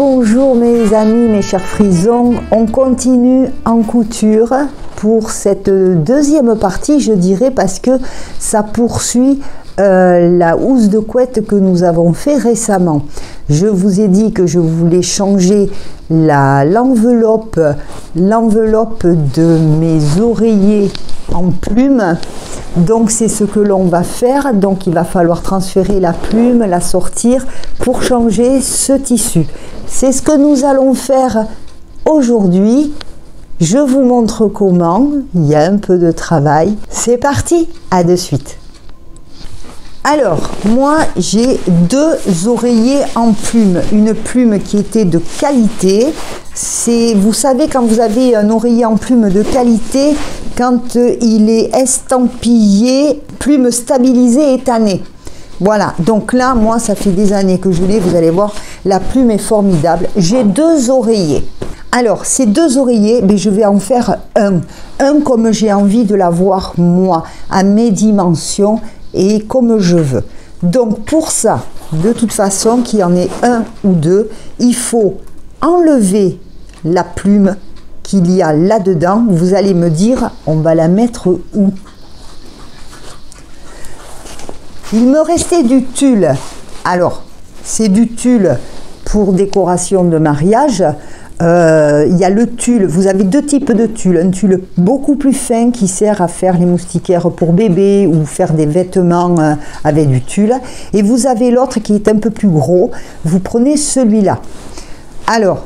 Rebonjour mes amis, mes chers frisons, on continue en couture pour cette deuxième partie, je dirais, parce que ça poursuit la housse de couette que nous avons fait récemment. Je vous ai dit que je voulais changer l'enveloppe de mes oreillers en plume. Donc c'est ce que l'on va faire. Donc il va falloir transférer la plume, la sortir pour changer ce tissu. C'est ce que nous allons faire aujourd'hui. Je vous montre comment. Il y a un peu de travail. C'est parti, à de suite. Alors, moi, j'ai deux oreillers en plume. Une plume qui était de qualité. Vous savez, quand vous avez un oreiller en plume de qualité, quand il est estampillé, plume stabilisée et tannée. Voilà, donc là, moi, ça fait des années que je l'ai. Vous allez voir, la plume est formidable. J'ai deux oreillers. Alors, ces deux oreillers, je vais en faire un comme j'ai envie de l'avoir, moi, à mes dimensions et comme je veux. Donc pour ça, de toute façon, qu'il y en ait un ou deux, il faut enlever la plume qu'il y a là-dedans. Vous allez me dire, on va la mettre où? Il me restait du tulle. Alors, c'est du tulle pour décoration de mariage. Il y a le tulle, vous avez deux types de tulle, un tulle beaucoup plus fin qui sert à faire les moustiquaires pour bébé ou faire des vêtements avec du tulle, et vous avez l'autre qui est un peu plus gros, vous prenez celui-là. Alors,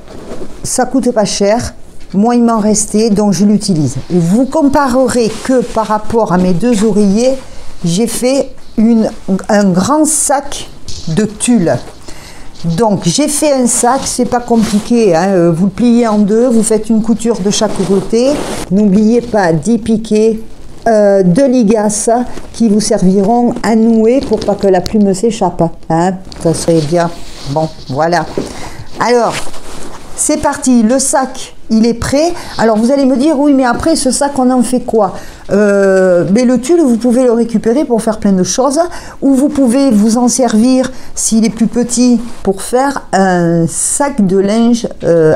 ça coûte pas cher, moi il m'en restait donc je l'utilise. Vous comparerez que par rapport à mes deux oreillers, j'ai fait un grand sac de tulle. Donc j'ai fait un sac, c'est pas compliqué, hein. Vous le pliez en deux, vous faites une couture de chaque côté. N'oubliez pas 10 piquets de ligasse qui vous serviront à nouer pour pas que la plume s'échappe, hein. Ça serait bien. Bon, voilà. Alors, c'est parti, le sac, il est prêt. Alors vous allez me dire, oui, mais après ce sac, on en fait quoi? Mais le tulle, vous pouvez le récupérer pour faire plein de choses, ou vous pouvez vous en servir, s'il est plus petit, pour faire un sac de linge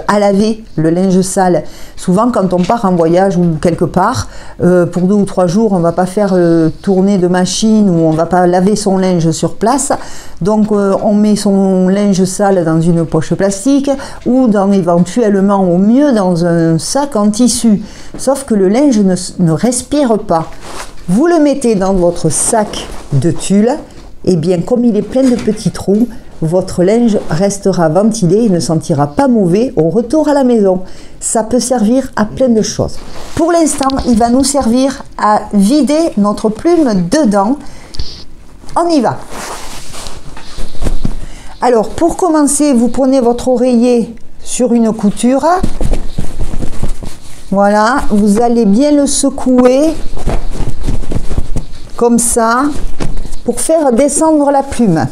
à laver, le linge sale. Souvent, quand on part en voyage ou quelque part, pour 2 ou 3 jours, on va pas faire tourner de machine, ou on va pas laver son linge sur place. Donc, on met son linge sale dans une poche plastique, ou éventuellement, au mieux, dans un sac en tissu. Sauf que le linge ne respire pas. Vous le mettez dans votre sac de tulle, et bien comme il est plein de petits trous, votre linge restera ventilé et ne sentira pas mauvais au retour à la maison. Ça peut servir à plein de choses. Pour l'instant, il va nous servir à vider notre plume dedans. On y va. Alors pour commencer, vous prenez votre oreiller sur une couture. Voilà, vous allez bien le secouer comme ça pour faire descendre la plume.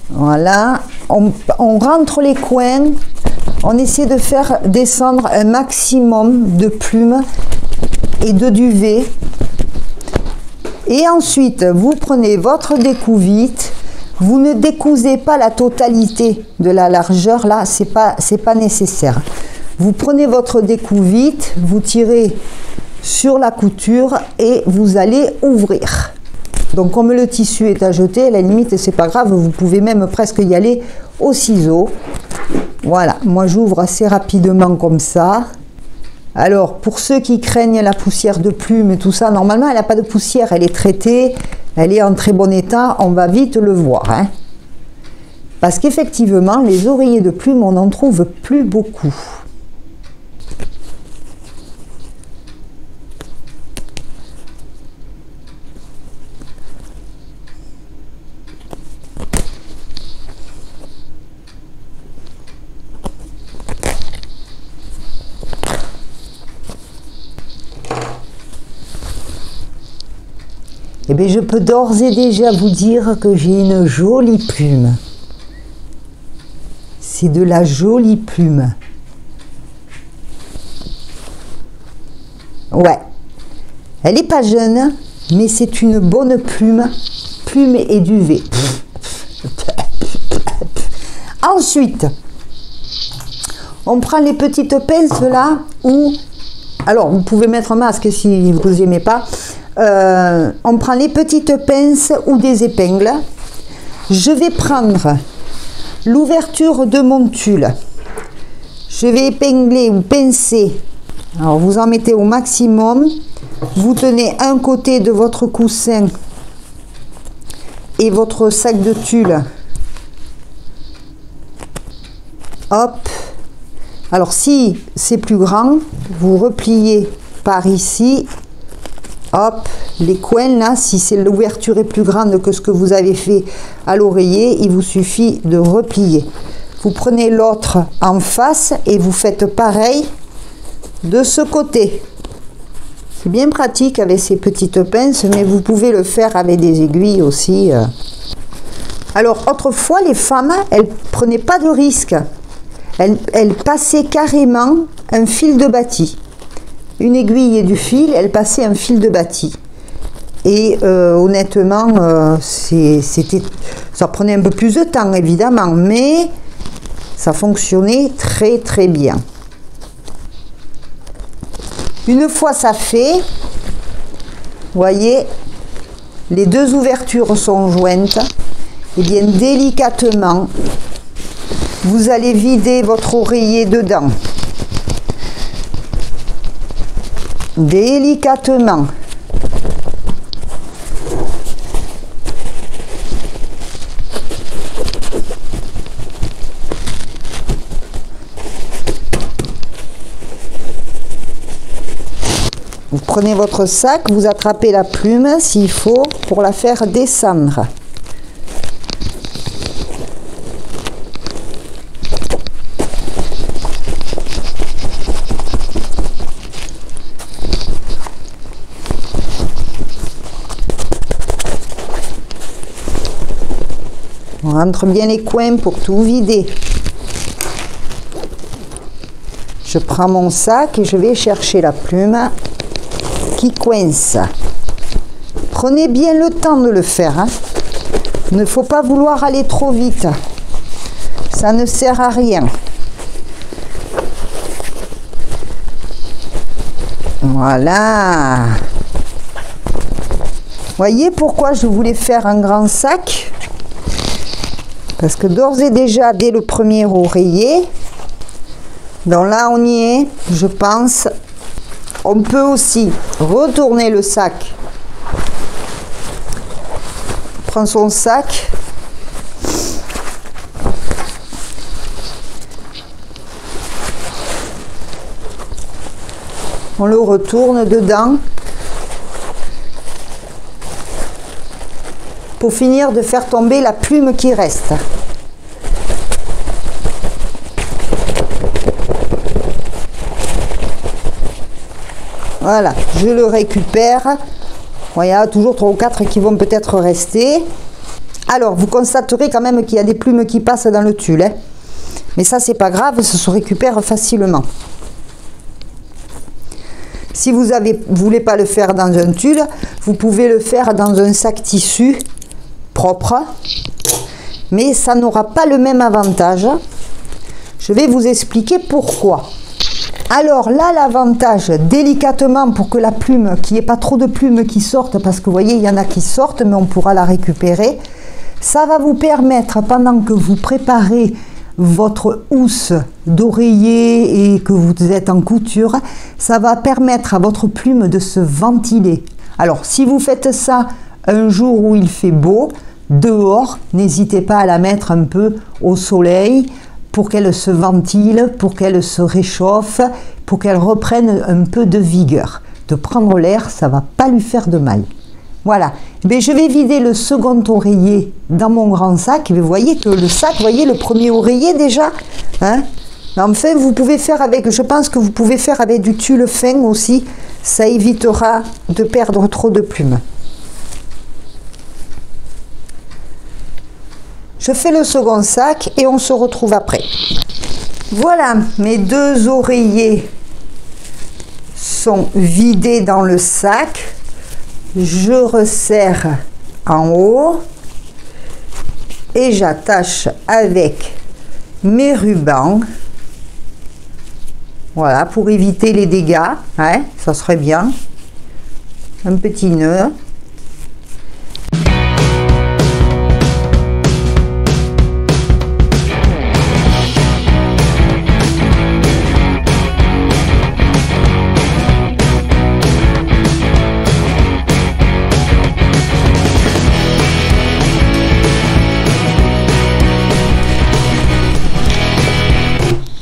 Voilà, on rentre les coins, on essaie de faire descendre un maximum de plumes et de duvet. Et ensuite, vous prenez votre découvite. Vous ne décousez pas la totalité de la largeur, là, c'est pas nécessaire. Vous prenez votre découvite, vous tirez sur la couture et vous allez ouvrir. Donc comme le tissu est à jeter, à la limite, c'est pas grave, vous pouvez même presque y aller au ciseau. Voilà, moi j'ouvre assez rapidement comme ça. Alors, pour ceux qui craignent la poussière de plume et tout ça, normalement, elle n'a pas de poussière, elle est traitée, elle est en très bon état, on va vite le voir, hein. Parce qu'effectivement, les oreillers de plume, on n'en trouve plus beaucoup. Eh bien, je peux d'ores et déjà vous dire que j'ai une jolie plume. C'est de la jolie plume. Ouais. Elle n'est pas jeune, mais c'est une bonne plume. Plume et duvet. Ensuite, on prend les petites pinces là, ou... Alors, vous pouvez mettre un masque si vous n'aimez pas. On prend les petites pinces ou des épingles. Je vais prendre l'ouverture de mon tulle. Je vais épingler ou pincer. Alors, vous en mettez au maximum. Vous tenez un côté de votre coussin et votre sac de tulle. Hop. Alors, si c'est plus grand, vous repliez par ici. Hop, les coins là, si l'ouverture est plus grande que ce que vous avez fait à l'oreiller, il vous suffit de replier. Vous prenez l'autre en face et vous faites pareil de ce côté. C'est bien pratique avec ces petites pinces, mais vous pouvez le faire avec des aiguilles aussi. Alors, autrefois, les femmes, elles ne prenaient pas de risque. Elles passaient carrément un fil de bâti. Une aiguille et du fil, elles passaient un fil de bâti. Et honnêtement, ça prenait un peu plus de temps, évidemment, mais ça fonctionnait très très bien. Une fois ça fait, vous voyez, les deux ouvertures sont jointes, et bien délicatement, vous allez vider votre oreiller dedans. Délicatement. Vous prenez votre sac, vous attrapez la plume s'il faut pour la faire descendre. On rentre bien les coins pour tout vider. Je prends mon sac et je vais chercher la plume qui coince. Prenez bien le temps de le faire. Hein. Il ne faut pas vouloir aller trop vite. Ça ne sert à rien. Voilà. Voyez pourquoi je voulais faire un grand sac? Parce que d'ores et déjà, dès le premier oreiller, donc là on y est, je pense. On peut aussi retourner le sac. On prend son sac. On le retourne dedans. Pour finir de faire tomber la plume qui reste. Voilà, je le récupère. Bon, il y a toujours 3 ou 4 qui vont peut-être rester. Alors, vous constaterez quand même qu'il y a des plumes qui passent dans le tulle. Hein. Mais ça, c'est pas grave, ça se récupère facilement. Si vous ne voulez pas le faire dans un tulle, vous pouvez le faire dans un sac tissu propre. Mais ça n'aura pas le même avantage. Je vais vous expliquer pourquoi. Alors là, l'avantage, délicatement, pour que la plume, qu'il n'y ait pas trop de plumes qui sortent, parce que vous voyez, il y en a qui sortent, mais on pourra la récupérer. Ça va vous permettre, pendant que vous préparez votre housse d'oreiller et que vous êtes en couture, ça va permettre à votre plume de se ventiler. Alors, si vous faites ça un jour où il fait beau, dehors, n'hésitez pas à la mettre un peu au soleil, pour qu'elle se ventile, pour qu'elle se réchauffe, pour qu'elle reprenne un peu de vigueur. De prendre l'air, ça ne va pas lui faire de mal. Voilà. Mais je vais vider le second oreiller dans mon grand sac. Vous voyez que le sac, vous voyez le premier oreiller déjà, hein? Enfin, vous pouvez faire avec, je pense que vous pouvez faire avec du tulle fin aussi. Ça évitera de perdre trop de plumes. Je fais le second sac et on se retrouve après. Voilà, mes 2 oreillers sont vidés dans le sac. Je resserre en haut et j'attache avec mes rubans. Voilà, pour éviter les dégâts, hein, ça serait bien. Un petit nœud.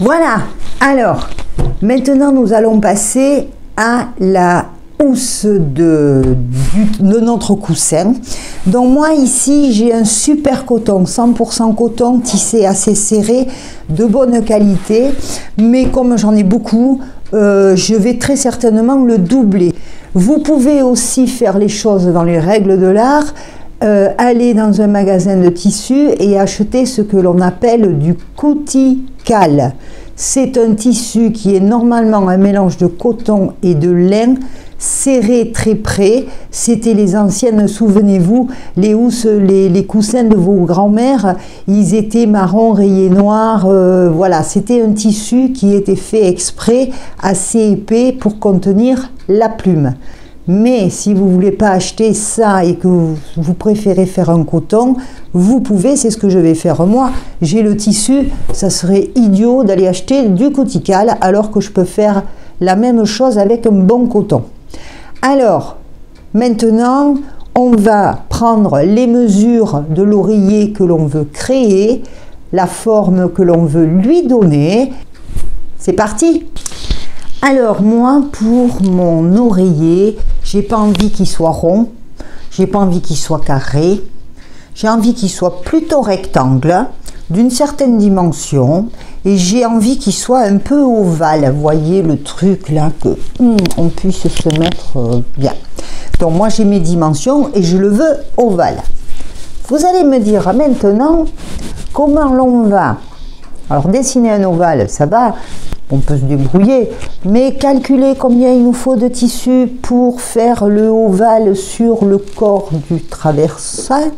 Voilà, alors, maintenant nous allons passer à la housse de notre coussin. Donc moi ici j'ai un super coton, 100% coton, tissé assez serré, de bonne qualité, mais comme j'en ai beaucoup, je vais très certainement le doubler. Vous pouvez aussi faire les choses dans les règles de l'art, aller dans un magasin de tissus et acheter ce que l'on appelle du coutil-cale. C'est un tissu qui est normalement un mélange de coton et de lin, serré très près. C'était les anciennes, souvenez-vous, les housses, les coussins de vos grands-mères, ils étaient marron rayé noir. Voilà, c'était un tissu qui était fait exprès, assez épais pour contenir la plume. Mais si vous ne voulez pas acheter ça et que vous préférez faire un coton, vous pouvez, c'est ce que je vais faire moi. J'ai le tissu, ça serait idiot d'aller acheter du coutil-cale alors que je peux faire la même chose avec un bon coton. Alors, maintenant, on va prendre les mesures de l'oreiller que l'on veut créer, la forme que l'on veut lui donner. C'est parti! Alors moi, pour mon oreiller, j'ai pas envie qu'il soit rond, j'ai pas envie qu'il soit carré, j'ai envie qu'il soit plutôt rectangle, d'une certaine dimension, et j'ai envie qu'il soit un peu ovale. Vous voyez le truc là, que on puisse se mettre bien. Donc moi j'ai mes dimensions et je le veux ovale. Vous allez me dire maintenant comment l'on va. Alors dessiner un ovale, ça va. On peut se débrouiller, mais calculer combien il nous faut de tissu pour faire le ovale sur le corps du traversin.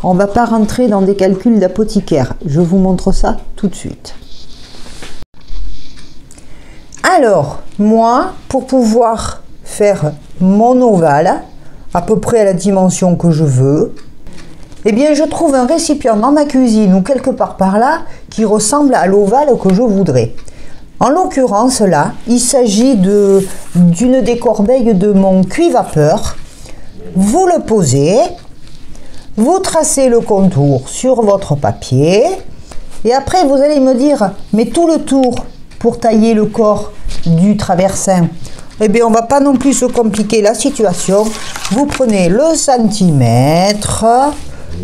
On ne va pas rentrer dans des calculs d'apothicaire. Je vous montre ça tout de suite. Alors, moi, pour pouvoir faire mon ovale, à peu près à la dimension que je veux, eh bien, je trouve un récipient dans ma cuisine ou quelque part par là qui ressemble à l'ovale que je voudrais. En l'occurrence, là, il s'agit d'une des corbeilles de mon cuit-vapeur. Vous le posez, vous tracez le contour sur votre papier et après, vous allez me dire, mais tout le tour pour tailler le corps du traversin. Eh bien, on ne va pas non plus se compliquer la situation. Vous prenez le centimètre,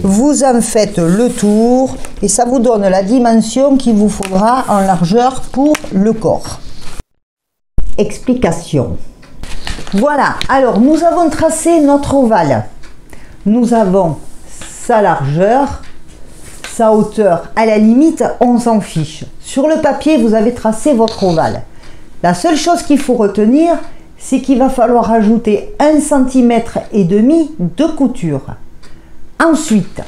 vous en faites le tour et ça vous donne la dimension qu'il vous faudra en largeur pour le corps. Explication. Voilà, alors nous avons tracé notre ovale. Nous avons sa largeur, sa hauteur. À la limite, on s'en fiche. Sur le papier, vous avez tracé votre ovale. La seule chose qu'il faut retenir, c'est qu'il va falloir ajouter 1,5 cm de couture. Ensuite,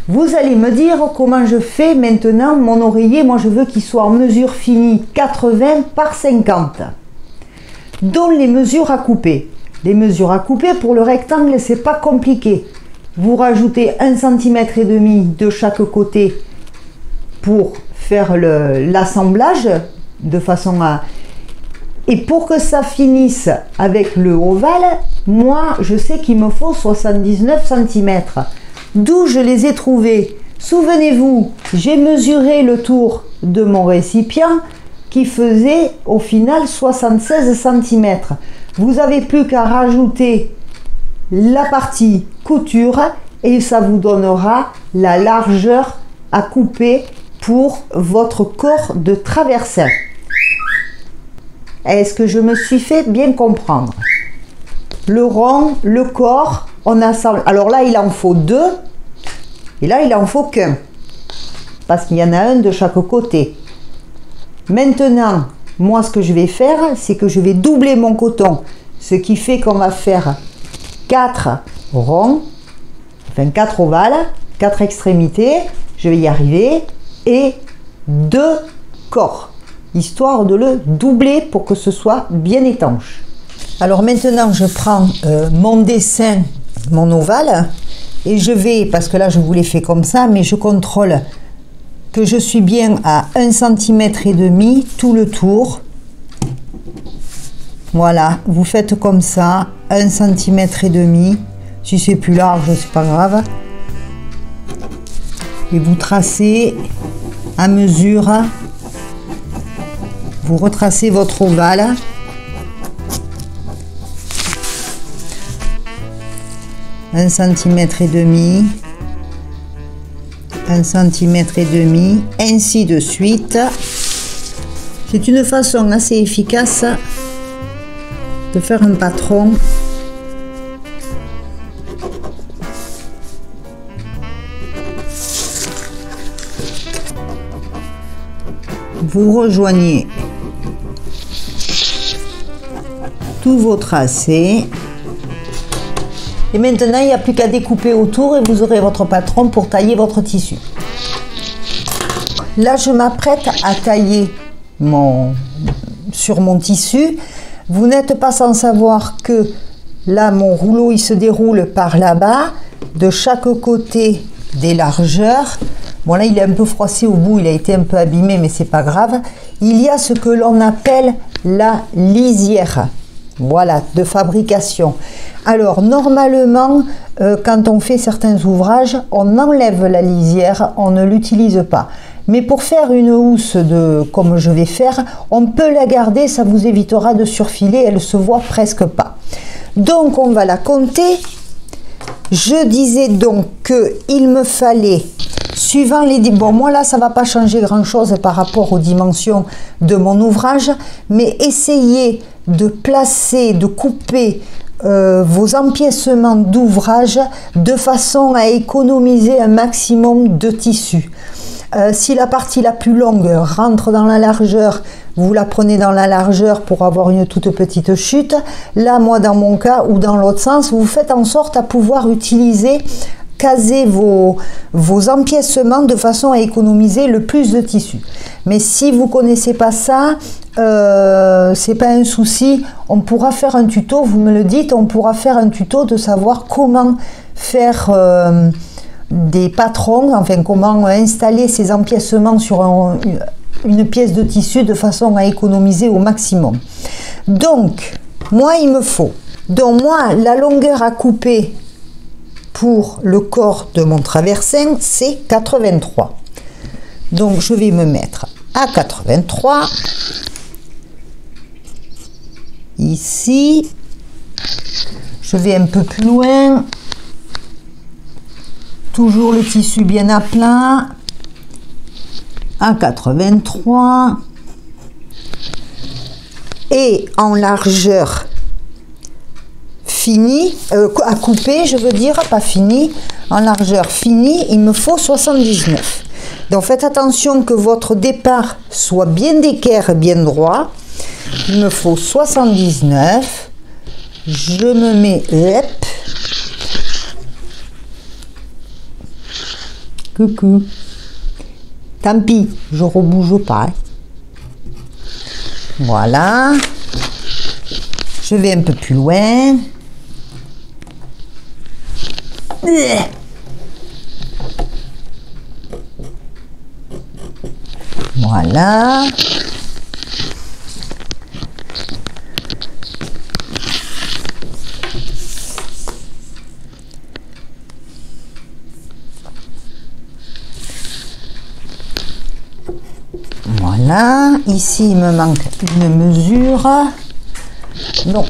vous allez me dire comment je fais maintenant mon oreiller. Moi, je veux qu'il soit en mesure finie 80 par 50. Dont les mesures à couper. Les mesures à couper pour le rectangle, c'est pas compliqué. Vous rajoutez 1,5 cm de chaque côté pour faire l'assemblage de façon à... Et pour que ça finisse avec le ovale, moi, je sais qu'il me faut 79 cm. D'où je les ai trouvés. Souvenez-vous, j'ai mesuré le tour de mon récipient qui faisait au final 76 cm. Vous n'avez plus qu'à rajouter la partie couture et ça vous donnera la largeur à couper pour votre corps de traversin. Est-ce que je me suis fait bien comprendre? Le rond, le corps, on assemble. Alors là, il en faut 2 et là, il en faut qu'un parce qu'il y en a un de chaque côté. Maintenant, moi, ce que je vais faire, c'est que je vais doubler mon coton, ce qui fait qu'on va faire 4 ronds, enfin 4 ovales, 4 extrémités, je vais y arriver, et 2 corps, histoire de le doubler pour que ce soit bien étanche. Alors maintenant, je prends mon dessin, mon ovale, et je vais, parce que là je vous l'ai fait comme ça, mais je contrôle que je suis bien à 1,5 cm tout le tour. Voilà, vous faites comme ça, 1,5 cm. Si c'est plus large, c'est pas grave. Et vous tracez à mesure. Vous retracez votre ovale. Un centimètre et demi. 1,5 cm, ainsi de suite. C'est une façon assez efficace de faire un patron. Vous rejoignez tous vos tracés. Et maintenant, il n'y a plus qu'à découper autour et vous aurez votre patron pour tailler votre tissu. Là, je m'apprête à tailler sur mon tissu. Vous n'êtes pas sans savoir que là, mon rouleau, il se déroule par là-bas, de chaque côté des largeurs. Bon, là, il est un peu froissé au bout, il a été un peu abîmé, mais c'est pas grave. Il y a ce que l'on appelle la lisière. Voilà, de fabrication. Alors, normalement, quand on fait certains ouvrages, on enlève la lisière, on ne l'utilise pas. Mais pour faire une housse comme je vais faire, on peut la garder, ça vous évitera de surfiler, elle se voit presque pas. Donc, on va la compter. Je disais donc qu'il me fallait, suivant les... Bon, moi là, ça ne va pas changer grand-chose par rapport aux dimensions de mon ouvrage, mais essayez de placer, de couper vos empiècements d'ouvrage de façon à économiser un maximum de tissu. Si la partie la plus longue rentre dans la largeur, vous la prenez dans la largeur pour avoir une toute petite chute. Là, moi, dans mon cas, ou dans l'autre sens, vous faites en sorte à pouvoir caser vos empiècements de façon à économiser le plus de tissu. Mais si vous ne connaissez pas ça, c'est pas un souci, on pourra faire un tuto, vous me le dites, on pourra faire un tuto de savoir comment faire des patrons, enfin comment installer ces empiècements sur une pièce de tissu de façon à économiser au maximum. Donc, moi il me faut, la longueur à couper pour le corps de mon traversin, c'est 83. Donc je vais me mettre à 83. Ici, je vais un peu plus loin. Toujours le tissu bien à plat. À 83. Et en largeur finie, à couper, je veux dire, pas fini, en largeur finie, il me faut 79. Donc faites attention que votre départ soit bien d'équerre, bien droit. Il me faut 79. Je me mets, hop. Coucou. Tant pis, je rebouge pas. Hein. Voilà. Je vais un peu plus loin. Voilà. Voilà. Ici, il me manque une mesure. Donc,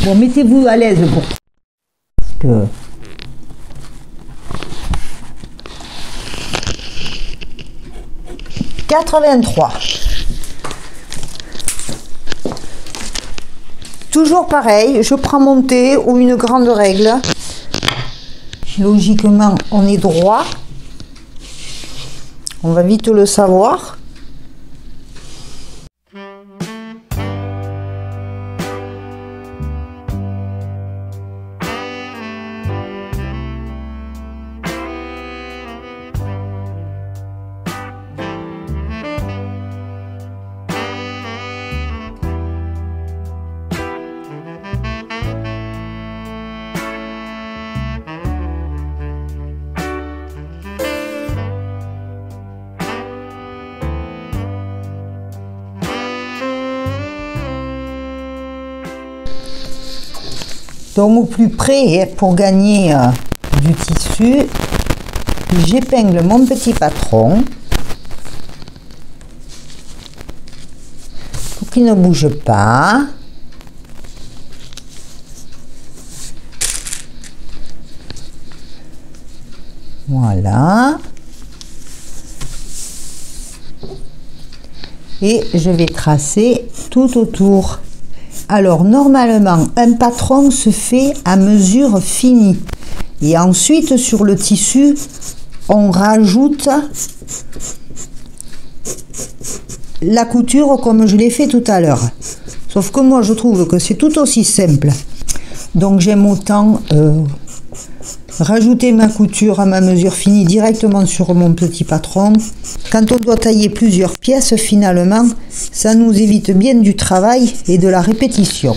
bon, mettez-vous à l'aise pour que... « 83. Toujours pareil, je prends mon thé ou une grande règle. Logiquement, on est droit. On va vite le savoir. Donc au plus près, pour gagner du tissu, j'épingle mon petit patron pour qu'il ne bouge pas. Voilà. Et je vais tracer tout autour. Alors normalement, un patron se fait à mesure finie. Et ensuite, sur le tissu, on rajoute la couture comme je l'ai fait tout à l'heure. Sauf que moi, je trouve que c'est tout aussi simple. Donc j'aime autant rajouter ma couture à ma mesure finie directement sur mon petit patron. Quand on doit tailler plusieurs pièces, finalement, ça nous évite bien du travail et de la répétition.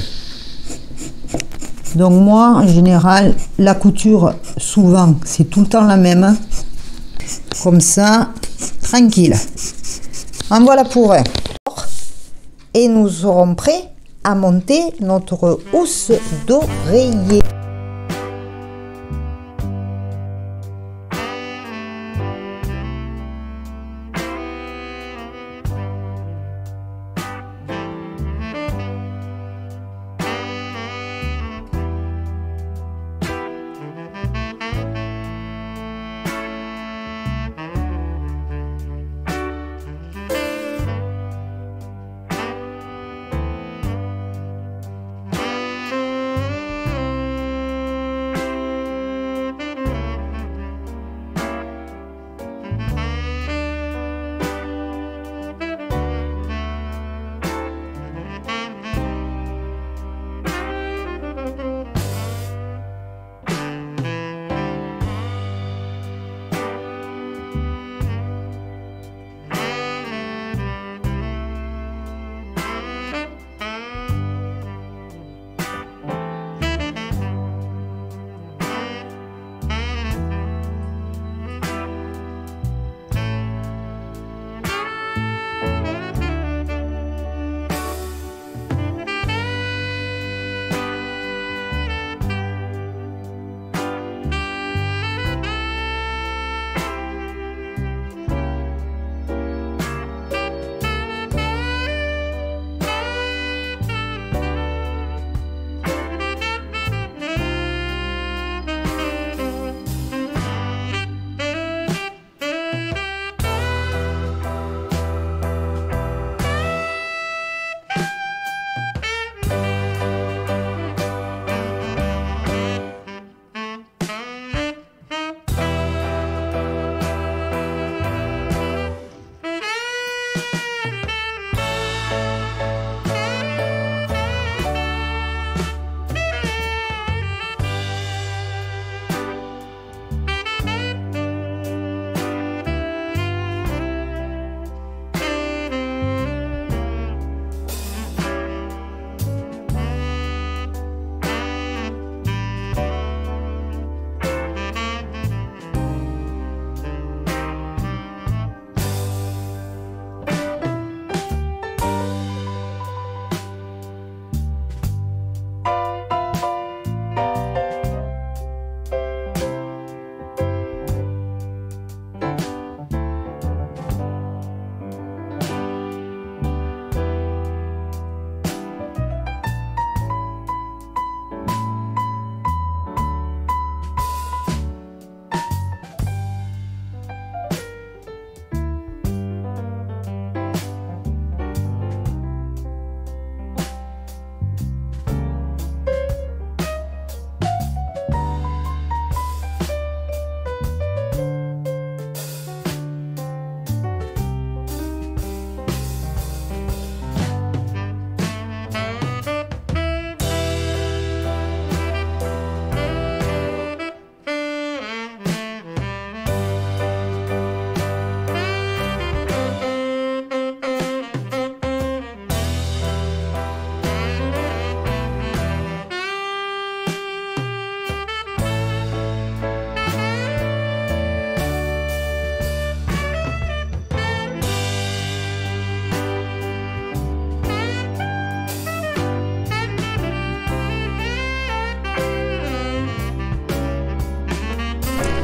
Donc moi, en général, la couture, souvent, c'est tout le temps la même. Comme ça, tranquille. En voilà pour un. Et nous serons prêts à monter notre housse d'oreiller.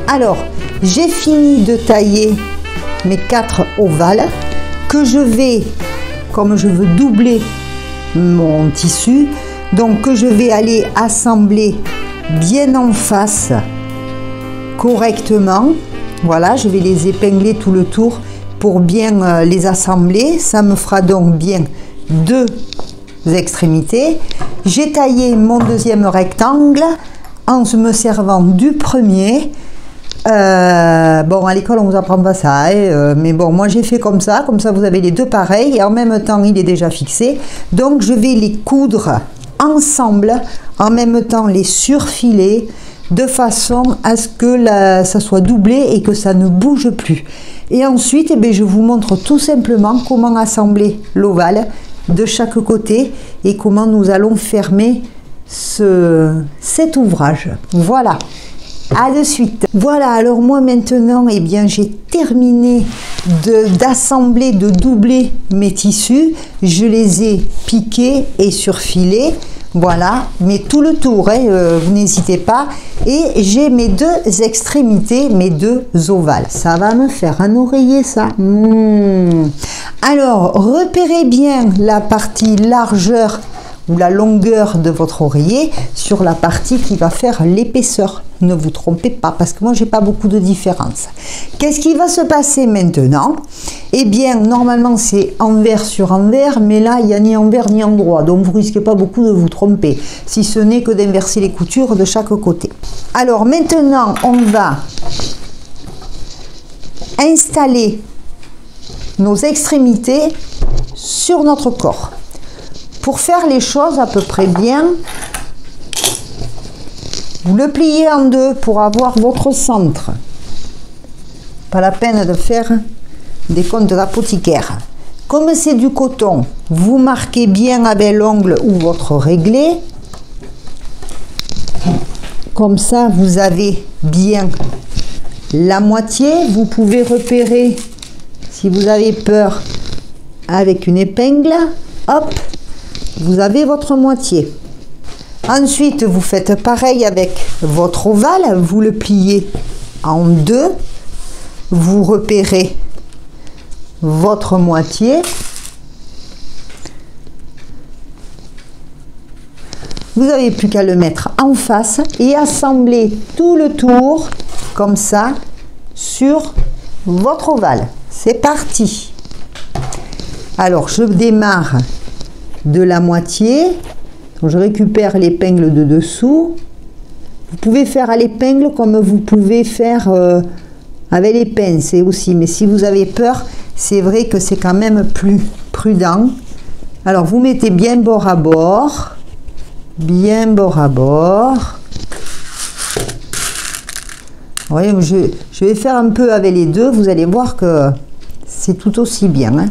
Alors, j'ai fini de tailler mes 4 ovales que je vais, comme je veux doubler mon tissu, donc que je vais aller assembler bien en face correctement. Voilà, je vais les épingler tout le tour pour bien les assembler. Ça me fera donc bien 2 extrémités. J'ai taillé mon deuxième rectangle en me servant du premier. Bon, à l'école on vous apprend pas ça, hein, mais bon, moi j'ai fait comme ça vous avez les 2 pareils et en même temps il est déjà fixé. Donc je vais les coudre ensemble, en même temps les surfiler de façon à ce que ça soit doublé et que ça ne bouge plus. Et ensuite, eh bien, je vous montre tout simplement comment assembler l'ovale de chaque côté et comment nous allons fermer cet ouvrage. Voilà. À de suite. Voilà, alors moi maintenant, eh bien, j'ai terminé d'assembler, de doubler mes tissus. Je les ai piqués et surfilés. Voilà, mais tout le tour, hein, vous n'hésitez pas. Et j'ai mes 2 extrémités, mes 2 ovales. Ça va me faire un oreiller, ça. Alors, repérez bien la partie largeur ou la longueur de votre oreiller sur la partie qui va faire l'épaisseur. Ne vous trompez pas, parce que moi j'ai pas beaucoup de différence. Qu'est-ce qui va se passer maintenant? Eh bien, normalement c'est envers sur envers, mais là il n'y a ni envers ni endroit, donc vous risquez pas beaucoup de vous tromper, si ce n'est que d'inverser les coutures de chaque côté. Alors maintenant on va installer nos extrémités sur notre corps. Pour faire les choses à peu près bien, vous le pliez en 2 pour avoir votre centre. Pas la peine de faire des comptes d'apothicaire. Comme c'est du coton, vous marquez bien avec l'ongle ou votre réglé. Comme ça, vous avez bien la moitié. Vous pouvez repérer, si vous avez peur, avec une épingle. Hop! Vous avez votre moitié. Ensuite, vous faites pareil avec votre ovale. Vous le pliez en 2. Vous repérez votre moitié. Vous n'avez plus qu'à le mettre en face et assembler tout le tour comme ça sur votre ovale. C'est parti. Alors, je démarre de la moitié. Donc, je récupère l'épingle de dessous. Vous pouvez faire à l'épingle comme vous pouvez faire avec les pinces aussi, mais si vous avez peur, c'est vrai que c'est quand même plus prudent. Alors vous mettez bien bord à bord, bien bord à bord. Oui, je vais faire un peu avec les 2, vous allez voir que c'est tout aussi bien, hein.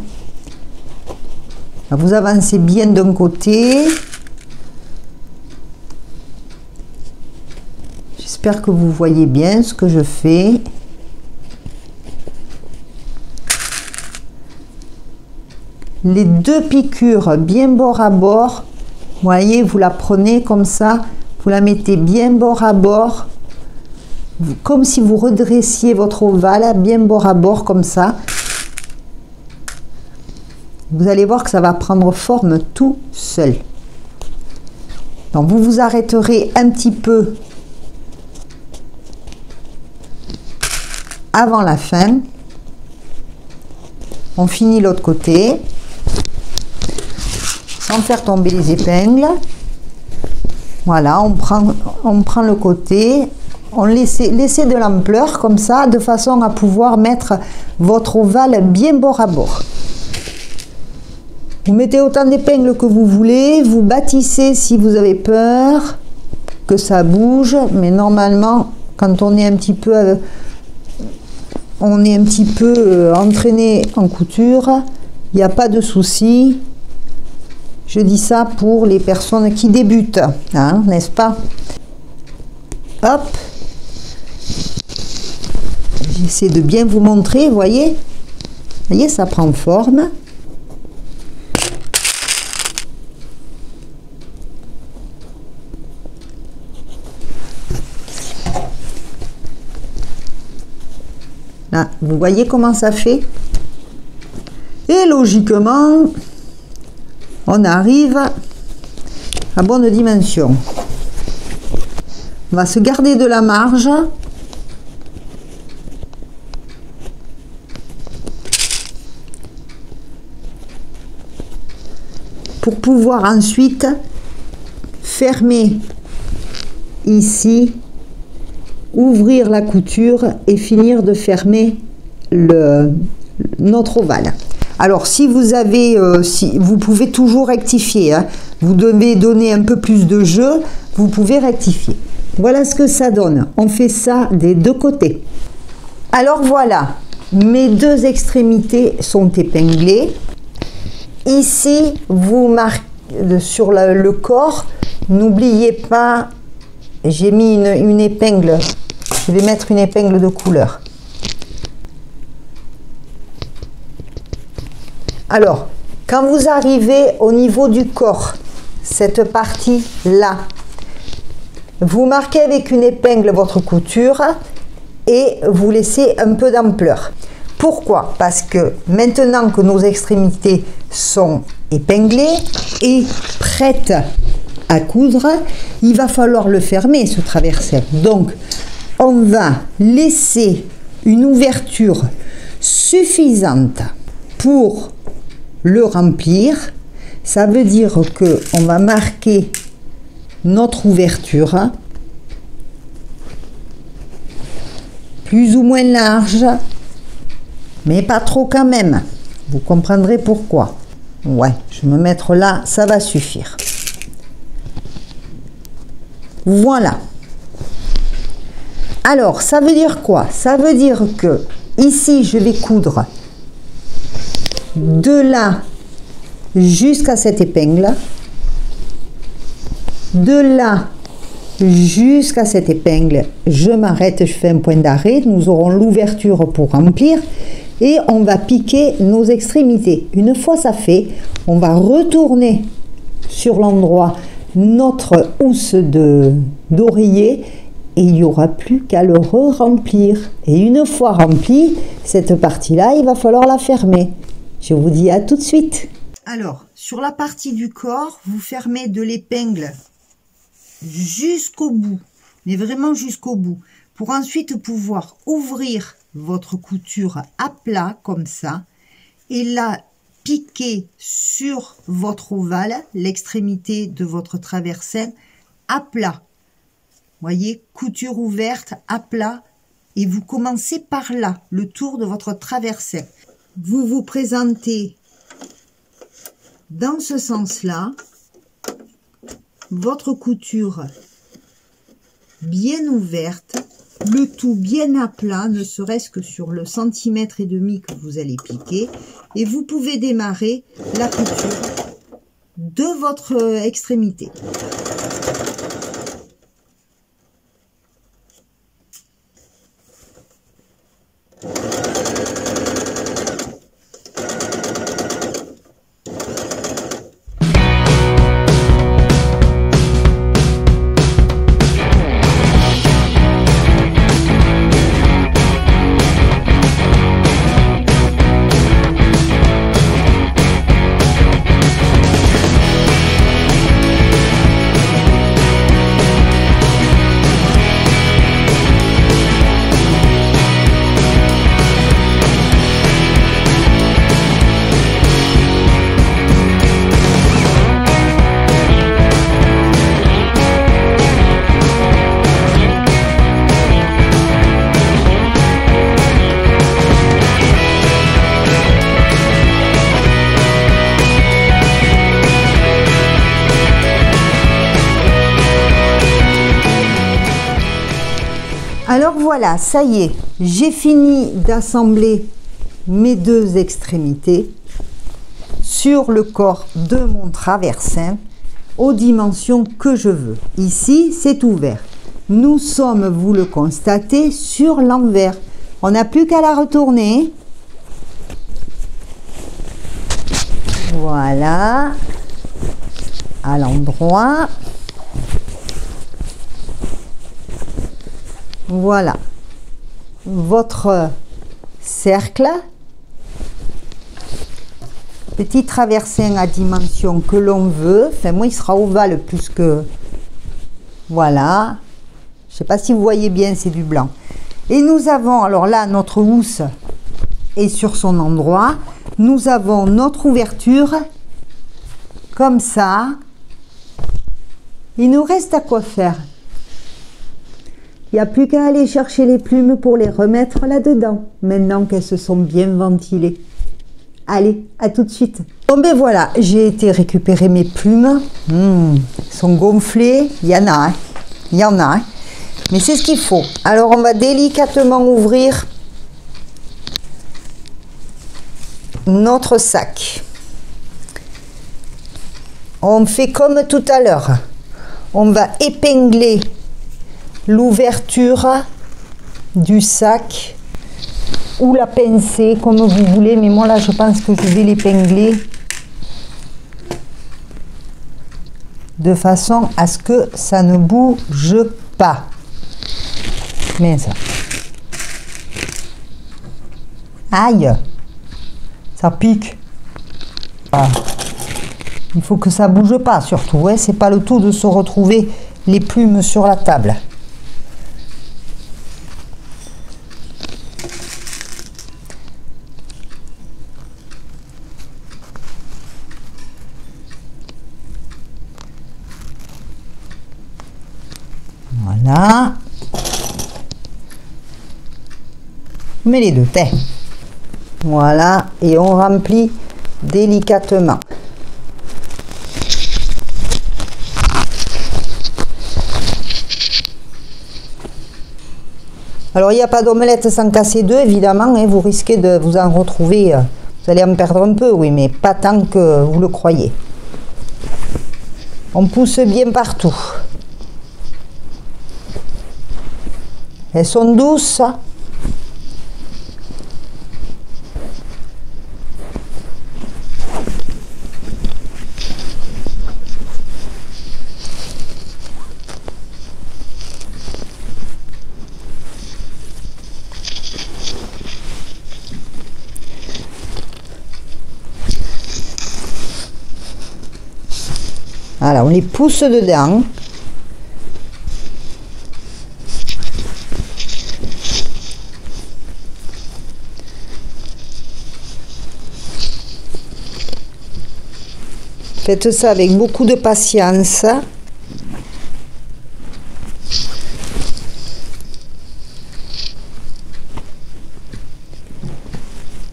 Vous avancez bien d'un côté. J'espère que vous voyez bien ce que je fais. Les 2 piqûres bien bord à bord. Vous voyez, vous la prenez comme ça. Vous la mettez bien bord à bord. Comme si vous redressiez votre ovale, bien bord à bord comme ça. Vous allez voir que ça va prendre forme tout seul. Donc vous vous arrêterez un petit peu avant la fin. On finit l'autre côté sans faire tomber les épingles. Voilà, on prend le côté, on laisse de l'ampleur comme ça, de façon à pouvoir mettre votre ovale bien bord à bord. Vous mettez autant d'épingles que vous voulez, vous bâtissez si vous avez peur que ça bouge, mais normalement, quand on est un petit peu entraîné en couture, il n'y a pas de souci. Je dis ça pour les personnes qui débutent, hein, n'est-ce pas? Hop. J'essaie de bien vous montrer, vous voyez, ça prend forme. Vous voyez comment ça fait? Et logiquement, on arrive à bonne dimension. On va se garder de la marge. Pour pouvoir ensuite fermer ici, ouvrir la couture et finir de fermer notre ovale. Alors si vous avez, vous pouvez toujours rectifier, hein. Vous devez donner un peu plus de jeu, vous pouvez rectifier. Voilà ce que ça donne. On fait ça des deux côtés. Alors voilà, mes deux extrémités sont épinglées. Ici, vous marquez sur le corps, n'oubliez pas, j'ai mis une épingle, je vais mettre une épingle de couleur. Alors, quand vous arrivez au niveau du corps, cette partie-là, vous marquez avec une épingle votre couture et vous laissez un peu d'ampleur. Pourquoi? Parce que maintenant que nos extrémités sont épinglées et prêtes à coudre, il va falloir le fermer, ce traversin. Donc, on va laisser une ouverture suffisante pour le remplir. Ça veut dire que on va marquer notre ouverture plus ou moins large, mais pas trop quand même. Vous comprendrez pourquoi. Ouais, je vais me mettre là, ça va suffire. Voilà. Alors, ça veut dire quoi? Ça veut dire que ici, je vais coudre de là jusqu'à cette épingle, de là jusqu'à cette épingle, je m'arrête, je fais un point d'arrêt, nous aurons l'ouverture pour remplir et on va piquer nos extrémités. Une fois ça fait, on va retourner sur l'endroit notre housse d'oreiller et il n'y aura plus qu'à le re-remplir. Et une fois remplie, cette partie-là, il va falloir la fermer. Je vous dis à tout de suite. Alors, sur la partie du corps, vous fermez de l'épingle jusqu'au bout, mais vraiment jusqu'au bout, pour ensuite pouvoir ouvrir votre couture à plat comme ça et la piquer sur votre ovale, l'extrémité de votre traversin à plat. Voyez, couture ouverte à plat et vous commencez par là, le tour de votre traversin. Vous vous présentez dans ce sens-là, votre couture bien ouverte, le tout bien à plat, ne serait-ce que sur le centimètre et demi que vous allez piquer, et vous pouvez démarrer la couture de votre extrémité. Alors voilà, ça y est, j'ai fini d'assembler mes deux extrémités sur le corps de mon traversin aux dimensions que je veux. Ici, c'est ouvert. Nous sommes, vous le constatez, sur l'envers. On n'a plus qu'à la retourner. Voilà, à l'endroit. Voilà, votre cercle, petit traversin à dimension que l'on veut. Enfin, moi, il sera ovale plus que... Voilà. Je ne sais pas si vous voyez bien, c'est du blanc. Et nous avons, alors là, notre housse est sur son endroit. Nous avons notre ouverture, comme ça. Il nous reste à quoi faire. Il n'y a plus qu'à aller chercher les plumes pour les remettre là-dedans, maintenant qu'elles se sont bien ventilées. Allez, à tout de suite. Bon ben voilà, j'ai été récupérer mes plumes. Elles sont gonflées, il y en a, hein. Il y en a, hein. Mais c'est ce qu'il faut. Alors on va délicatement ouvrir notre sac. On fait comme tout à l'heure. On va épingler l'ouverture du sac ou la pincer comme vous voulez, mais moi là je pense que je vais l'épingler de façon à ce que ça ne bouge pas. Mais ça. Aïe, ça pique. Ah. Il faut que ça bouge pas surtout, ouais, c'est pas le tout de se retrouver les plumes sur la table. Voilà. Je mets les deux, têtes. Voilà, et on remplit délicatement. Alors, il n'y a pas d'omelette sans casser deux, évidemment, hein, vous risquez de vous en retrouver, vous allez en perdre un peu, oui, mais pas tant que vous le croyez. On pousse bien partout. Elles sont douces. Voilà, on les pousse dedans. Faites ça avec beaucoup de patience.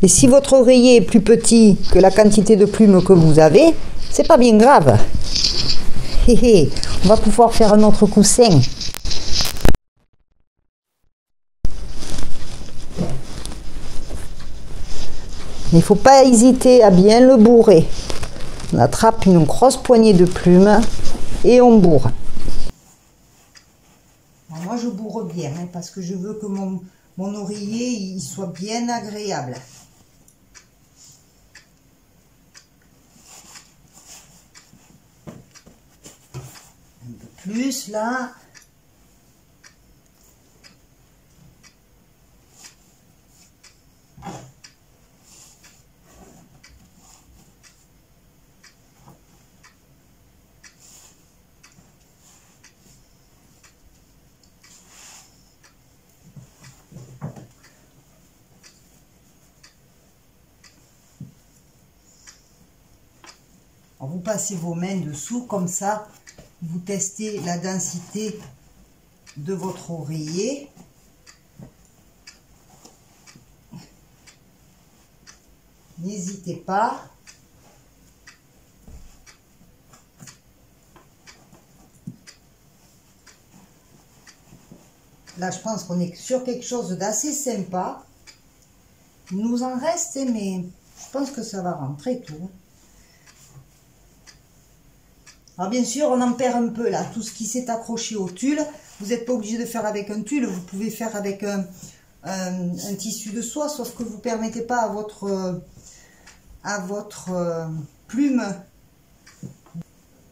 Et si votre oreiller est plus petit que la quantité de plumes que vous avez, c'est pas bien grave. Hé hé, on va pouvoir faire un autre coussin. Il ne faut pas hésiter à bien le bourrer. On attrape une grosse poignée de plumes et on bourre. Alors moi je bourre bien hein, parce que je veux que mon oreiller il soit bien agréable. Un peu plus là. Vous passez vos mains dessous, comme ça, vous testez la densité de votre oreiller. N'hésitez pas. Là, je pense qu'on est sur quelque chose d'assez sympa. Il nous en reste, mais je pense que ça va rentrer tout. Alors bien sûr, on en perd un peu là, tout ce qui s'est accroché au tulle. Vous n'êtes pas obligé de faire avec un tulle, vous pouvez faire avec un tissu de soie, sauf que vous ne permettez pas à votre plume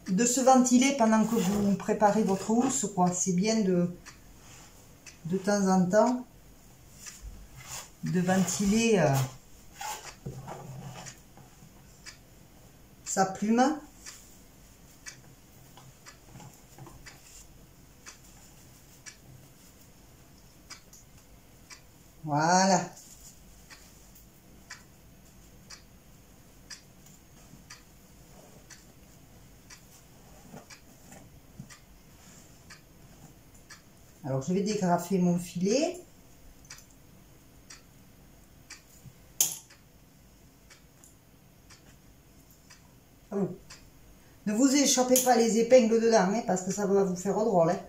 de se ventiler pendant que vous préparez votre housse, quoi. C'est bien de temps en temps de ventiler sa plume. Voilà. Alors, je vais dégrafer mon filet. Oh. Ne vous échappez pas les épingles dedans, hein, parce que ça va vous faire drôle. Hein.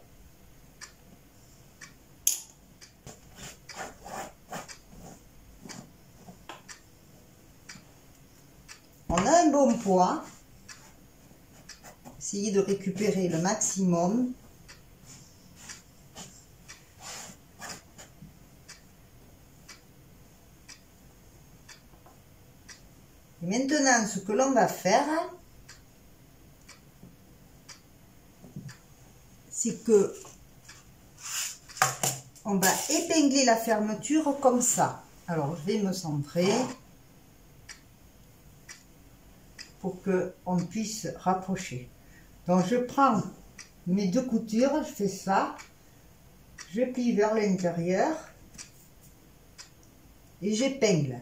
On a un bon poids. Essayez de récupérer le maximum. Et maintenant, ce que l'on va faire, c'est que on va épingler la fermeture comme ça. Alors, je vais me centrer pour qu'on puisse rapprocher. Donc, je prends mes deux coutures, je fais ça, je plie vers l'intérieur et j'épingle.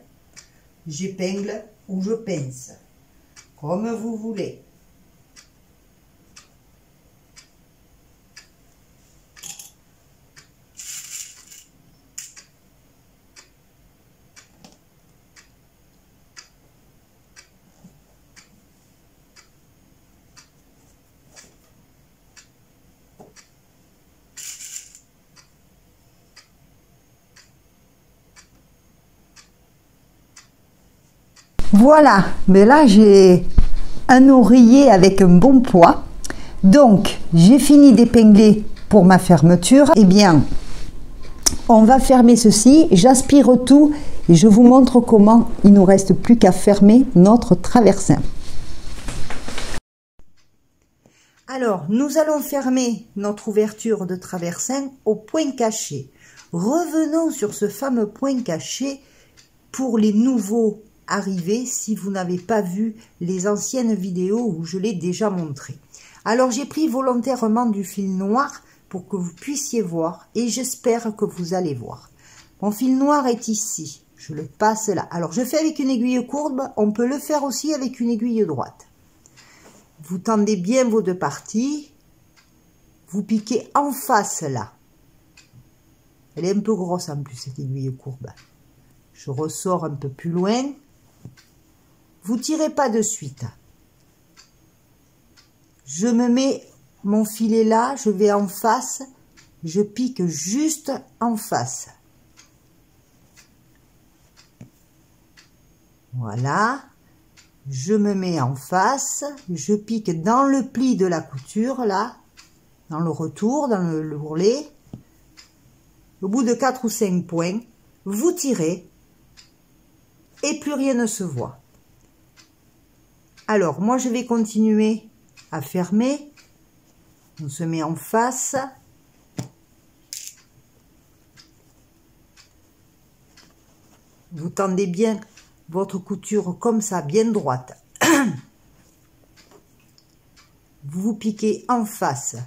J'épingle ou je pince, comme vous voulez. Voilà, mais là j'ai un oreiller avec un bon poids. Donc j'ai fini d'épingler pour ma fermeture. Eh bien, on va fermer ceci. J'aspire tout et je vous montre comment il ne nous reste plus qu'à fermer notre traversin. Alors, nous allons fermer notre ouverture de traversin au point caché. Revenons sur ce fameux point caché pour les nouveaux arriver si vous n'avez pas vu les anciennes vidéos où je l'ai déjà montré. Alors j'ai pris volontairement du fil noir pour que vous puissiez voir et j'espère que vous allez voir. Mon fil noir est ici, je le passe là. Alors je fais avec une aiguille courbe, on peut le faire aussi avec une aiguille droite. Vous tendez bien vos deux parties, vous piquez en face là. Elle est un peu grosse en plus cette aiguille courbe. Je ressors un peu plus loin. Vous tirez pas de suite. Je me mets mon filet là, je vais en face, je pique juste en face. Voilà. Je me mets en face, je pique dans le pli de la couture là, dans le retour, dans le ourlet. Au bout de 4 ou 5 points, vous tirez et plus rien ne se voit. Alors, moi, je vais continuer à fermer. On se met en face. Vous tendez bien votre couture comme ça, bien droite. Vous piquez en face.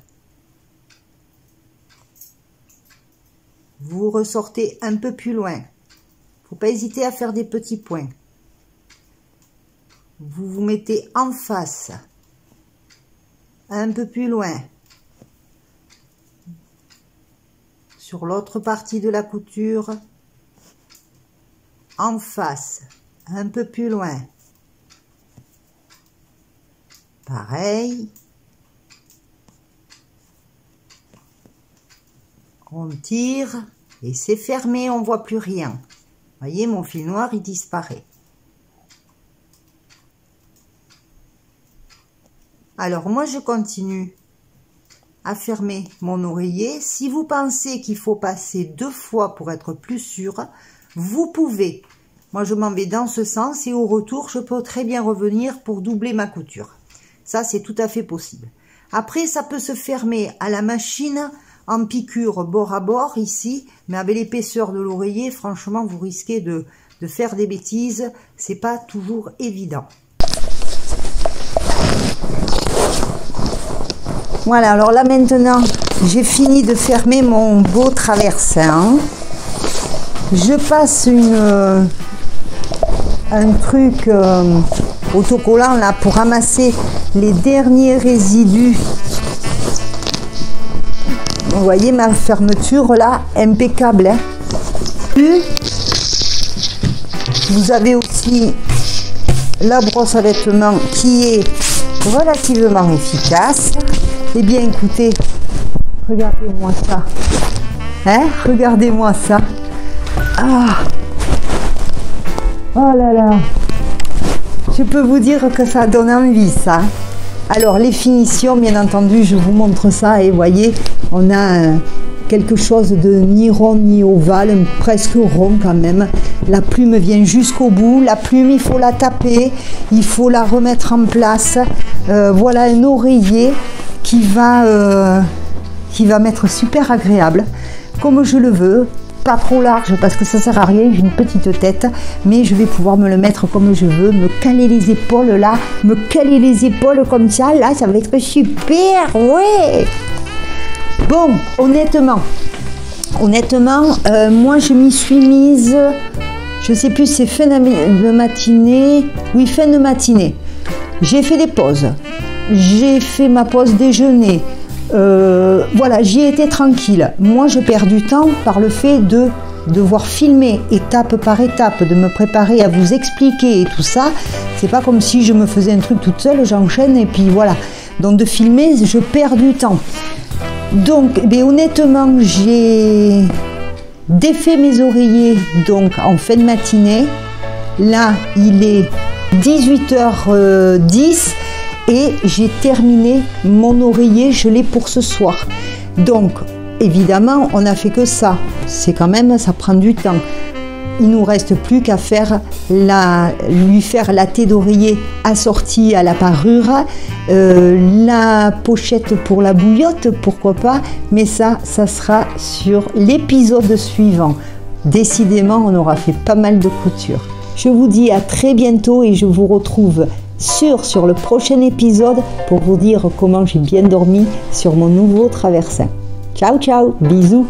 Vous ressortez un peu plus loin. Faut pas hésiter à faire des petits points. Vous vous mettez en face, un peu plus loin, sur l'autre partie de la couture, en face, un peu plus loin, pareil, on tire et c'est fermé, on voit plus rien. Voyez, mon fil noir, il disparaît. Alors, moi, je continue à fermer mon oreiller. Si vous pensez qu'il faut passer 2 fois pour être plus sûr, vous pouvez. Moi, je m'en vais dans ce sens et au retour, je peux très bien revenir pour doubler ma couture. Ça, c'est tout à fait possible. Après, ça peut se fermer à la machine en piqûre bord à bord ici, mais avec l'épaisseur de l'oreiller, franchement, vous risquez de faire des bêtises. C'est pas toujours évident. Voilà, alors là maintenant, j'ai fini de fermer mon beau traversin. Je passe un truc autocollant là pour ramasser les derniers résidus. Vous voyez ma fermeture là, impeccable. Hein. Puis, vous avez aussi la brosse à vêtements qui est relativement efficace. Eh bien écoutez, regardez-moi ça. Hein? Regardez-moi ça. Ah! Oh là là! Je peux vous dire que ça donne envie ça. Alors les finitions, bien entendu, je vous montre ça et voyez, on a quelque chose de ni rond ni ovale, presque rond quand même. La plume vient jusqu'au bout. La plume, il faut la taper, il faut la remettre en place. Voilà un oreiller qui va m'être super agréable, comme je le veux. Pas trop large parce que ça sert à rien, j'ai une petite tête, mais je vais pouvoir me le mettre comme je veux, me caler les épaules là, me caler les épaules comme ça, là ça va être super, ouais. Bon, honnêtement, moi je m'y suis mise, je sais plus, c'est fin de matinée, oui fin de matinée, j'ai fait des pauses, j'ai fait ma pause déjeuner. Voilà, j'y ai été tranquille. Moi, je perds du temps par le fait de devoir filmer étape par étape, de me préparer à vous expliquer et tout ça. C'est pas comme si je me faisais un truc toute seule, j'enchaîne et puis voilà. Donc de filmer, je perds du temps. Donc, honnêtement, j'ai défait mes oreillers donc en fin de matinée. Là, il est 18h10. Et j'ai terminé mon oreiller, je l'ai pour ce soir. Donc, évidemment, on n'a fait que ça. C'est quand même, ça prend du temps. Il nous reste plus qu'à lui faire la tête d'oreiller assortie à la parure, la pochette pour la bouillotte, pourquoi pas. Mais ça sera sur l'épisode suivant. Décidément, on aura fait pas mal de couture. Je vous dis à très bientôt et je vous retrouve sur le prochain épisode pour vous dire comment j'ai bien dormi sur mon nouveau traversin. Ciao ciao, bisous.